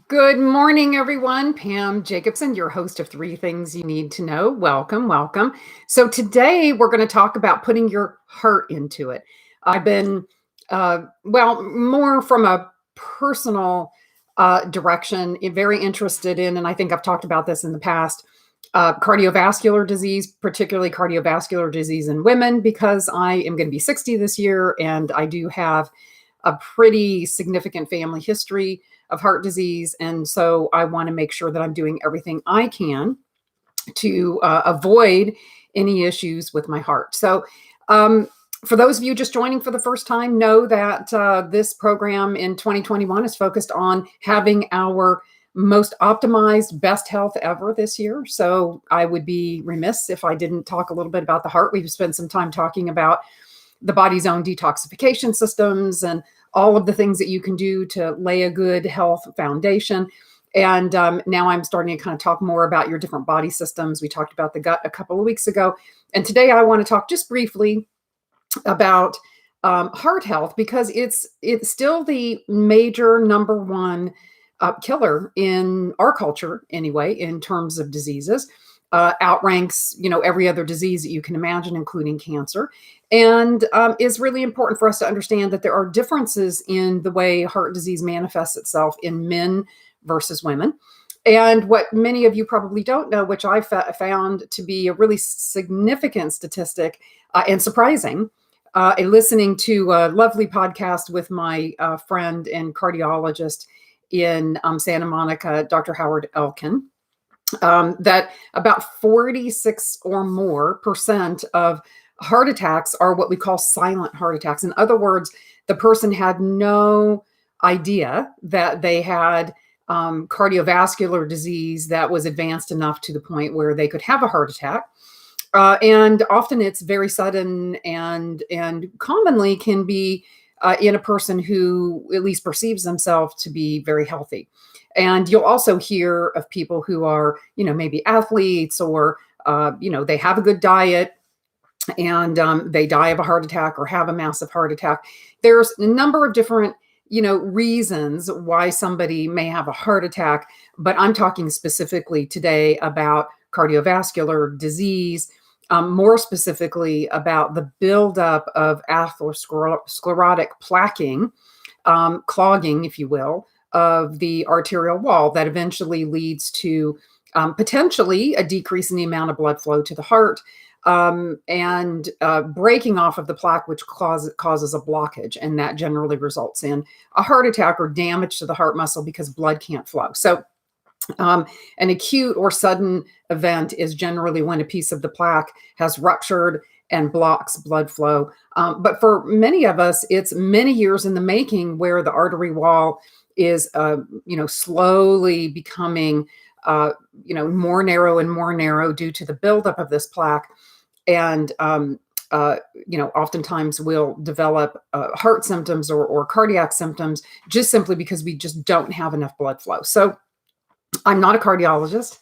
Good morning, everyone. Pam Jacobson, your host of Three Things You Need to Know. Welcome, welcome. So, today we're going to talk about putting your heart into it. I've been, more from a personal direction, very interested in, and I think I've talked about this in the past, cardiovascular disease, particularly cardiovascular disease in women, because I am going to be 60 this year and I do have a pretty significant family history of heart disease. And so I want to make sure that I'm doing everything I can to avoid any issues with my heart. So, um, for those of you just joining for the first time, know that this program in 2021 is focused on having our most optimized, best health ever this year. So I would be remiss if I didn't talk a little bit about the heart. We've spent some time talking about the body's own detoxification systems and all of the things that you can do to lay a good health foundation. And now I'm starting to kind of talk more about your different body systems. We talked about the gut a couple of weeks ago. And today I want to talk just briefly about heart health because it's still the major number one killer in our culture anyway in terms of diseases. Outranks every other disease that you can imagine, including cancer, and is really important for us to understand that there are differences in the way heart disease manifests itself in men versus women. And what many of you probably don't know, which I found to be a really significant statistic and surprising, listening to a lovely podcast with my friend and cardiologist in Santa Monica, Dr. Howard Elkin, that about 46 or more percent of heart attacks are what we call silent heart attacks. In other words, the person had no idea that they had cardiovascular disease that was advanced enough to the point where they could have a heart attack. And often it's very sudden and commonly can be in a person who at least perceives themselves to be very healthy. And you'll also hear of people who are, maybe athletes or, they have a good diet and they die of a heart attack or have a massive heart attack. There's a number of different, reasons why somebody may have a heart attack, but I'm talking specifically today about cardiovascular disease, more specifically about the buildup of atherosclerotic plaquing, clogging, if you will, of the arterial wall that eventually leads to potentially a decrease in the amount of blood flow to the heart, and breaking off of the plaque, which causes a blockage. And that generally results in a heart attack or damage to the heart muscle because blood can't flow. So an acute or sudden event is generally when a piece of the plaque has ruptured and blocks blood flow. But for many of us, it's many years in the making where the artery wall is, slowly becoming, more narrow and more narrow due to the buildup of this plaque. And, oftentimes we'll develop heart symptoms or cardiac symptoms just simply because we just don't have enough blood flow. So I'm not a cardiologist,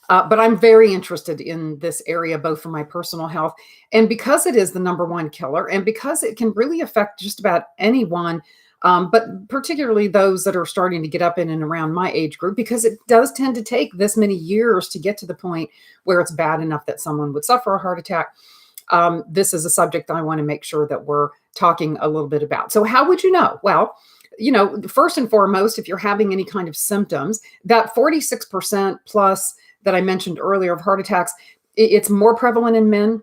but I'm very interested in this area, both for my personal health and because it is the number one killer and because it can really affect just about anyone, but particularly those that are starting to get up in and around my age group, because it does tend to take this many years to get to the point where it's bad enough that someone would suffer a heart attack. This is a subject that I want to make sure that we're talking a little bit about. So how would you know? Well, first and foremost, if you're having any kind of symptoms, that 46% plus that I mentioned earlier of heart attacks, it's more prevalent in men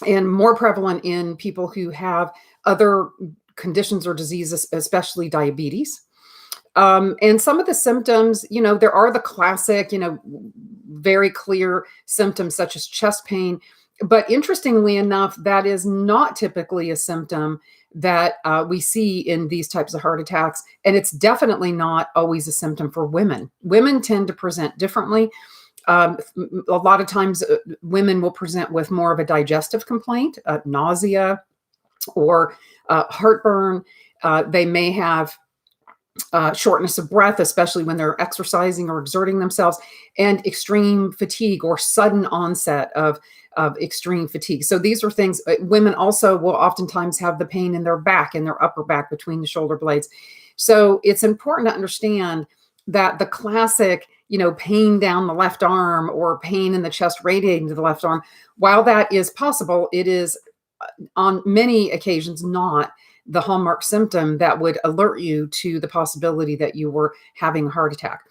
and more prevalent in people who have other conditions or diseases, especially diabetes. And some of the symptoms, there are the classic, very clear symptoms such as chest pain. But interestingly enough, that is not typically a symptom that we see in these types of heart attacks. And it's definitely not always a symptom for women. Women tend to present differently. A lot of times women will present with more of a digestive complaint, nausea or heartburn. They may have shortness of breath, especially when they're exercising or exerting themselves, and extreme fatigue or sudden onset of extreme fatigue. So these are things women also will oftentimes have the pain in their back, in their upper back between the shoulder blades. So it's important to understand that the classic, pain down the left arm or pain in the chest radiating to the left arm, while that is possible, it is on many occasions not the hallmark symptom that would alert you to the possibility that you were having a heart attack.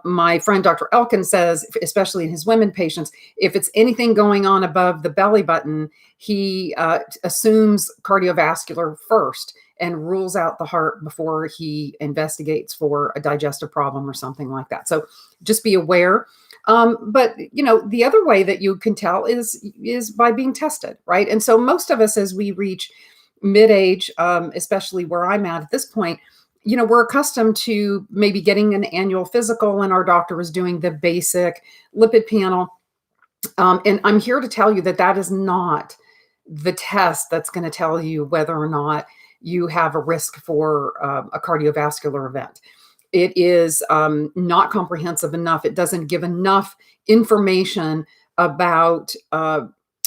My friend Dr. Elkin says, especially in his women patients, if it's anything going on above the belly button, he assumes cardiovascular first and rules out the heart before he investigates for a digestive problem or something like that. So just be aware. But the other way that you can tell is by being tested, right? And so most of us, as we reach mid-age, especially where I'm at this point, we're accustomed to maybe getting an annual physical, and our doctor is doing the basic lipid panel. And I'm here to tell you that that is not the test that's going to tell you whether or not you have a risk for a cardiovascular event. It is not comprehensive enough. It doesn't give enough information about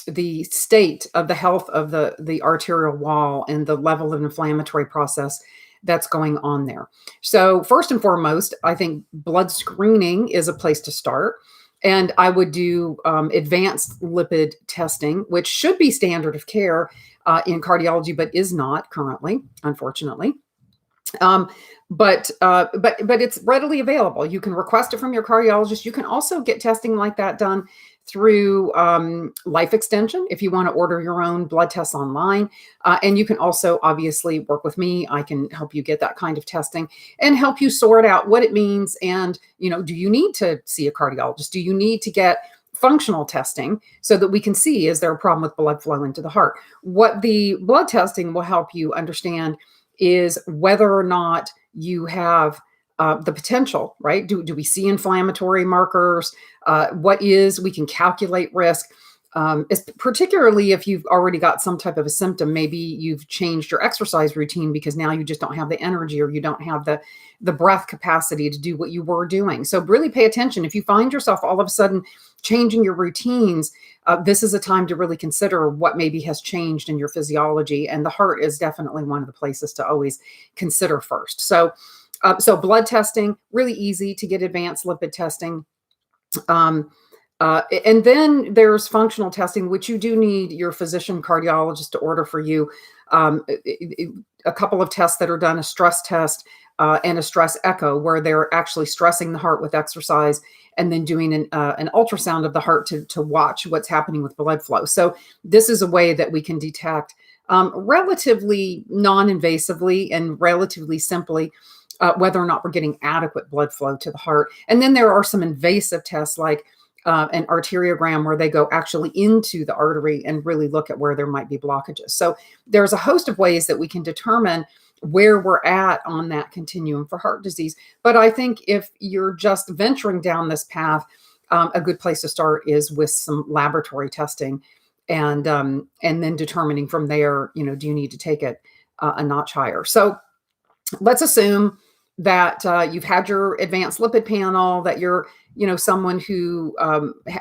the state of the health of the arterial wall and the level of inflammatory process that's going on there. So first and foremost, I think blood screening is a place to start. And I would do advanced lipid testing, which should be standard of care in cardiology, but is not currently, unfortunately. But it's readily available. You can request it from your cardiologist. You can also get testing like that done through Life Extension if you want to order your own blood tests online. And you can also obviously work with me. I can help you get that kind of testing and help you sort out what it means. And, do you need to see a cardiologist? Do you need to get functional testing so that we can see, is there a problem with blood flow into the heart? What the blood testing will help you understand is whether or not you have the potential, right? Do we see inflammatory markers? We can calculate risk, particularly if you've already got some type of a symptom. Maybe you've changed your exercise routine because now you just don't have the energy, or you don't have the breath capacity to do what you were doing. So really pay attention. If you find yourself all of a sudden changing your routines, this is a time to really consider what maybe has changed in your physiology. And the heart is definitely one of the places to always consider first. So blood testing, really easy to get advanced lipid testing. And then there's functional testing, which you do need your physician cardiologist to order for you. A couple of tests that are done, a stress test and a stress echo, where they're actually stressing the heart with exercise and then doing an ultrasound of the heart to watch what's happening with blood flow. So this is a way that we can detect relatively non-invasively and relatively simply whether or not we're getting adequate blood flow to the heart. And then there are some invasive tests like an arteriogram, where they go actually into the artery and really look at where there might be blockages. So there's a host of ways that we can determine where we're at on that continuum for heart disease. But I think if you're just venturing down this path, a good place to start is with some laboratory testing, and then determining from there, do you need to take it a notch higher? So let's assume that you've had your advanced lipid panel, that you're, someone who,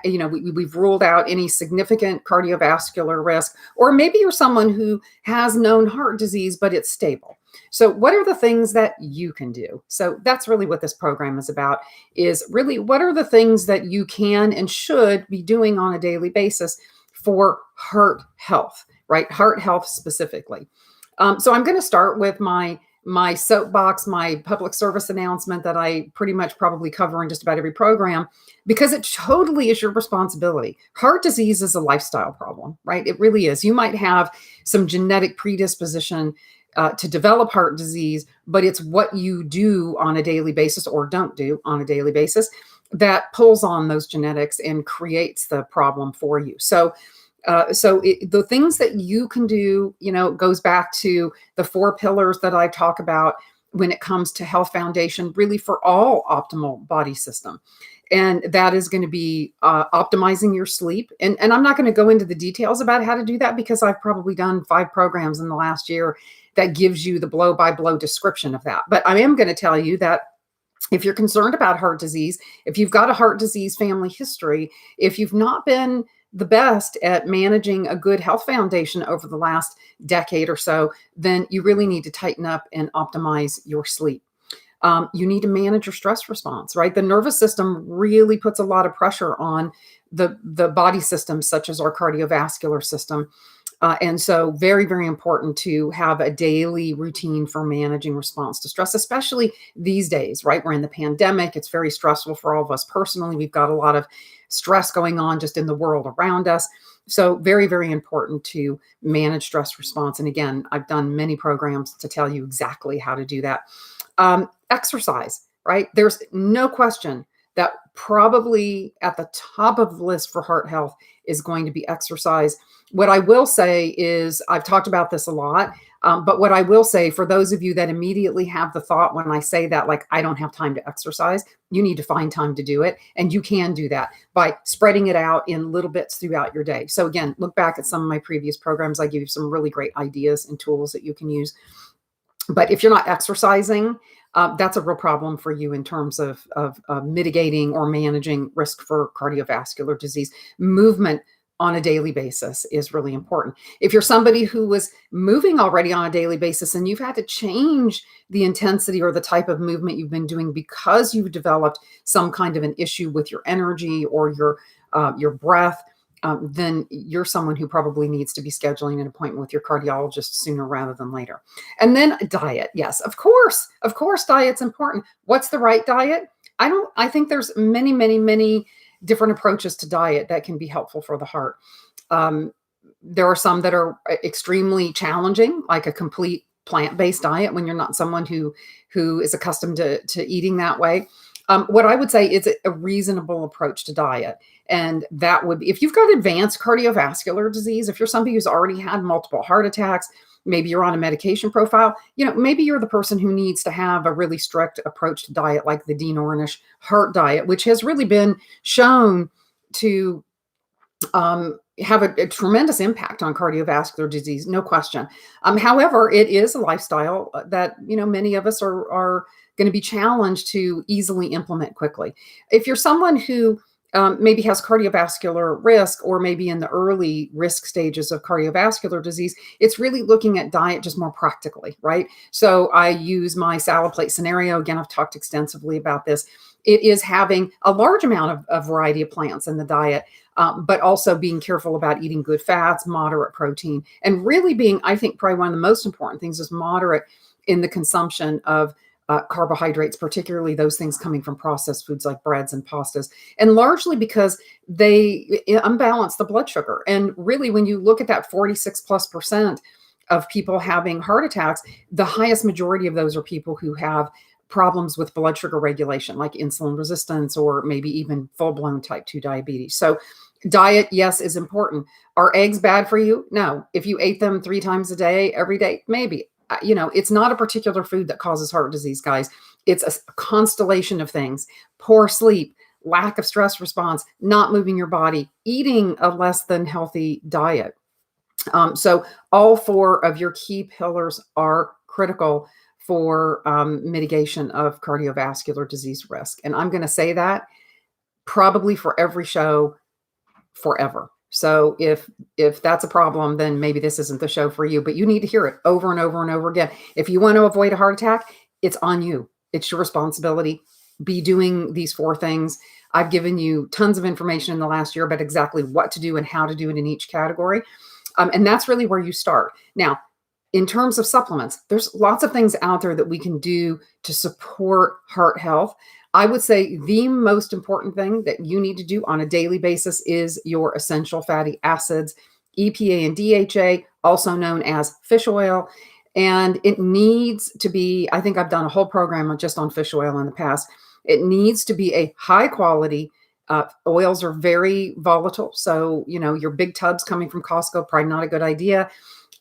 we've ruled out any significant cardiovascular risk, or maybe you're someone who has known heart disease, but it's stable. So what are the things that you can do? So that's really what this program is about, is really what are the things that you can and should be doing on a daily basis for heart health, right? Heart health specifically. So I'm going to start with my soapbox, my public service announcement that I pretty much probably cover in just about every program, because it totally is your responsibility. Heart disease is a lifestyle problem, right? It really is. You might have some genetic predisposition to develop heart disease, but it's what you do on a daily basis or don't do on a daily basis that pulls on those genetics and creates the problem for you. So the things that you can do, goes back to the 4 pillars that I talk about when it comes to Health Foundation, really for all optimal body system. And that is going to be optimizing your sleep. And I'm not going to go into the details about how to do that, because I've probably done 5 programs in the last year that gives you the blow-by-blow description of that. But I am going to tell you that if you're concerned about heart disease, if you've got a heart disease family history, if you've not been the best at managing a good health foundation over the last decade or so, then you really need to tighten up and optimize your sleep. You need to manage your stress response, right? The nervous system really puts a lot of pressure on the body systems, such as our cardiovascular system. And so very, very important to have a daily routine for managing response to stress, especially these days, right? We're in the pandemic. It's very stressful for all of us personally. We've got a lot of stress going on just in the world around us. So very, very important to manage stress response. And again, I've done many programs to tell you exactly how to do that. Exercise, right? There's no question that probably at the top of the list for heart health is going to be exercise. What I will say is, I've talked about this a lot, but what I will say for those of you that immediately have the thought when I say that, like, I don't have time to exercise, you need to find time to do it. And you can do that by spreading it out in little bits throughout your day. So again, look back at some of my previous programs. I give you some really great ideas and tools that you can use. But if you're not exercising, that's a real problem for you in terms of mitigating or managing risk for cardiovascular disease. Movement on a daily basis is really important. If you're somebody who was moving already on a daily basis and you've had to change the intensity or the type of movement you've been doing because you've developed some kind of an issue with your energy or your breath, then you're someone who probably needs to be scheduling an appointment with your cardiologist sooner rather than later. And then diet. Yes, of course, diet's important. What's the right diet? I think there's many, many, many different approaches to diet that can be helpful for the heart. There are some that are extremely challenging, like a complete plant-based diet when you're not someone who is accustomed to eating that way. What I would say is a reasonable approach to diet. And that would be, if you've got advanced cardiovascular disease, if you're somebody who's already had multiple heart attacks, maybe you're on a medication profile, maybe you're the person who needs to have a really strict approach to diet, like the Dean Ornish heart diet, which has really been shown to have a tremendous impact on cardiovascular disease, no question. However, it is a lifestyle that, many of us are going to be challenged to easily implement quickly. If you're someone who maybe has cardiovascular risk or maybe in the early risk stages of cardiovascular disease, it's really looking at diet just more practically, right? So I use my salad plate scenario. Again, I've talked extensively about this. It is having a large amount of variety of plants in the diet, but also being careful about eating good fats, moderate protein, and really being, I think, probably one of the most important things is moderate in the consumption of carbohydrates, particularly those things coming from processed foods like breads and pastas, and largely because they unbalance the blood sugar. And really, when you look at that 46+% of people having heart attacks, the highest majority of those are people who have problems with blood sugar regulation, like insulin resistance or maybe even full-blown type 2 diabetes. So diet, yes, is important. Are eggs bad for you? No. If you ate them 3 times a day, every day, maybe. It's not a particular food that causes heart disease, guys. It's a constellation of things: poor sleep, lack of stress response, not moving your body, eating a less than healthy diet. So all 4 of your key pillars are critical for mitigation of cardiovascular disease risk. And I'm going to say that probably for every show forever. So if that's a problem, then maybe this isn't the show for you, but you need to hear it over and over and over again. If you want to avoid a heart attack, it's on you. It's your responsibility. Be doing these 4 things. I've given you tons of information in the last year about exactly what to do and how to do it in each category. And that's really where you start. Now, in terms of supplements, there's lots of things out there that we can do to support heart health. I would say the most important thing that you need to do on a daily basis is your essential fatty acids, EPA and DHA, also known as fish oil. And it needs to be, I think I've done a whole program just on fish oil in the past. It needs to be a high quality. Oils are very volatile. So, your big tubs coming from Costco, probably not a good idea.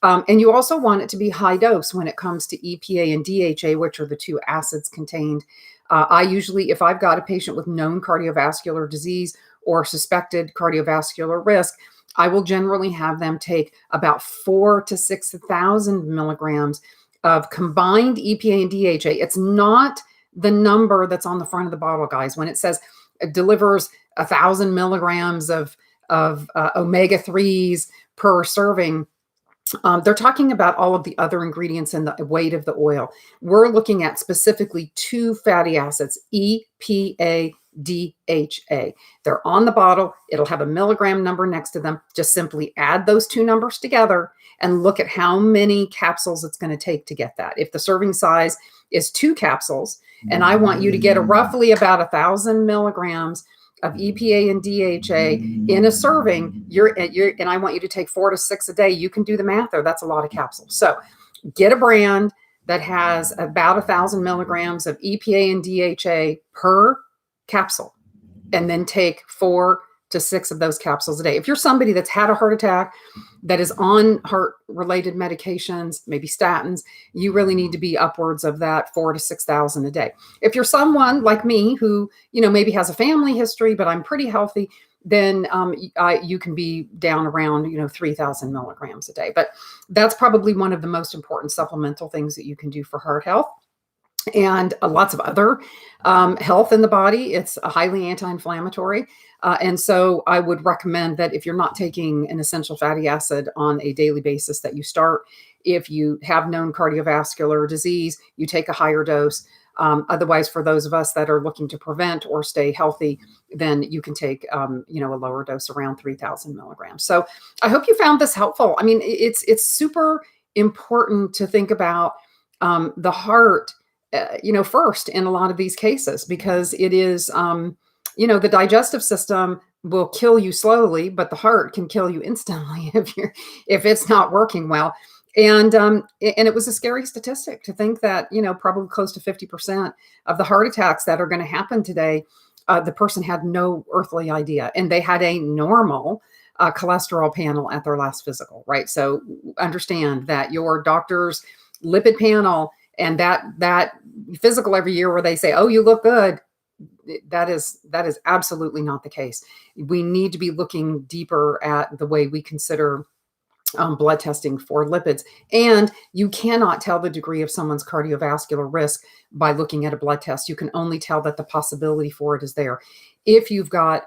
And you also want it to be high dose when it comes to EPA and DHA, which are the 2 acids contained. I usually, if I've got a patient with known cardiovascular disease or suspected cardiovascular risk, I will generally have them take about 4,000 to 6,000 milligrams of combined EPA and DHA. It's not the number that's on the front of the bottle, guys. When it says it delivers 1,000 milligrams of omega-3s per serving, They're talking about all of the other ingredients and the weight of the oil. We're looking at specifically two fatty acids, EPA, DHA. They're on the bottle. It'll have a milligram number next to them. Just simply add those two numbers together and look at how many capsules it's going to take to get that. If the serving size is 2 capsules, and I want you to get roughly about 1,000 milligrams of EPA and DHA in a serving, and I want you to take 4 to 6 a day. You can do the math there. That's a lot of capsules. So get a brand that has about 1,000 milligrams of EPA and DHA per capsule, and then take 4 to 6 of those capsules a day. If you're somebody that's had a heart attack, that is on heart-related medications, maybe statins, you really need to be upwards of that 4 to 6,000 a day. If you're someone like me who, maybe has a family history, but I'm pretty healthy, then you can be down around, 3,000 milligrams a day. But that's probably one of the most important supplemental things that you can do for heart health. And lots of other health in the body. It's a highly anti-inflammatory. And so I would recommend that if you're not taking an essential fatty acid on a daily basis, that you start. If you have known cardiovascular disease, you take a higher dose. Otherwise, for those of us that are looking to prevent or stay healthy, then you can take, a lower dose around 3,000 milligrams. So I hope you found this helpful. I mean, it's super important to think about the heart first in a lot of these cases, because it is, the digestive system will kill you slowly, but the heart can kill you instantly if it's not working well. And it was a scary statistic to think that, probably close to 50% of the heart attacks that are going to happen today, the person had no earthly idea, and they had a normal cholesterol panel at their last physical, right? So understand that your doctor's lipid panel and that physical every year where they say, oh, you look good, that is absolutely not the case. We need to be looking deeper at the way we consider blood testing for lipids. And you cannot tell the degree of someone's cardiovascular risk by looking at a blood test. You can only tell that the possibility for it is there. If you've got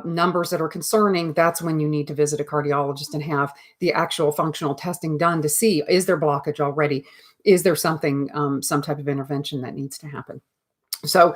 numbers that are concerning, that's when you need to visit a cardiologist and have the actual functional testing done to see, is there blockage already? Is there something, some type of intervention that needs to happen? So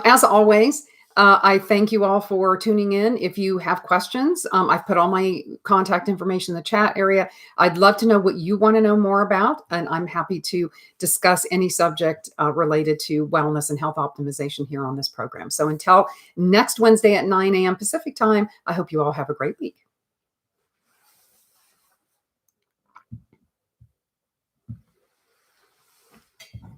as always, I thank you all for tuning in. If you have questions, I've put all my contact information in the chat area. I'd love to know what you want to know more about, and I'm happy to discuss any subject related to wellness and health optimization here on this program. So until next Wednesday at 9 a.m. Pacific time, I hope you all have a great week.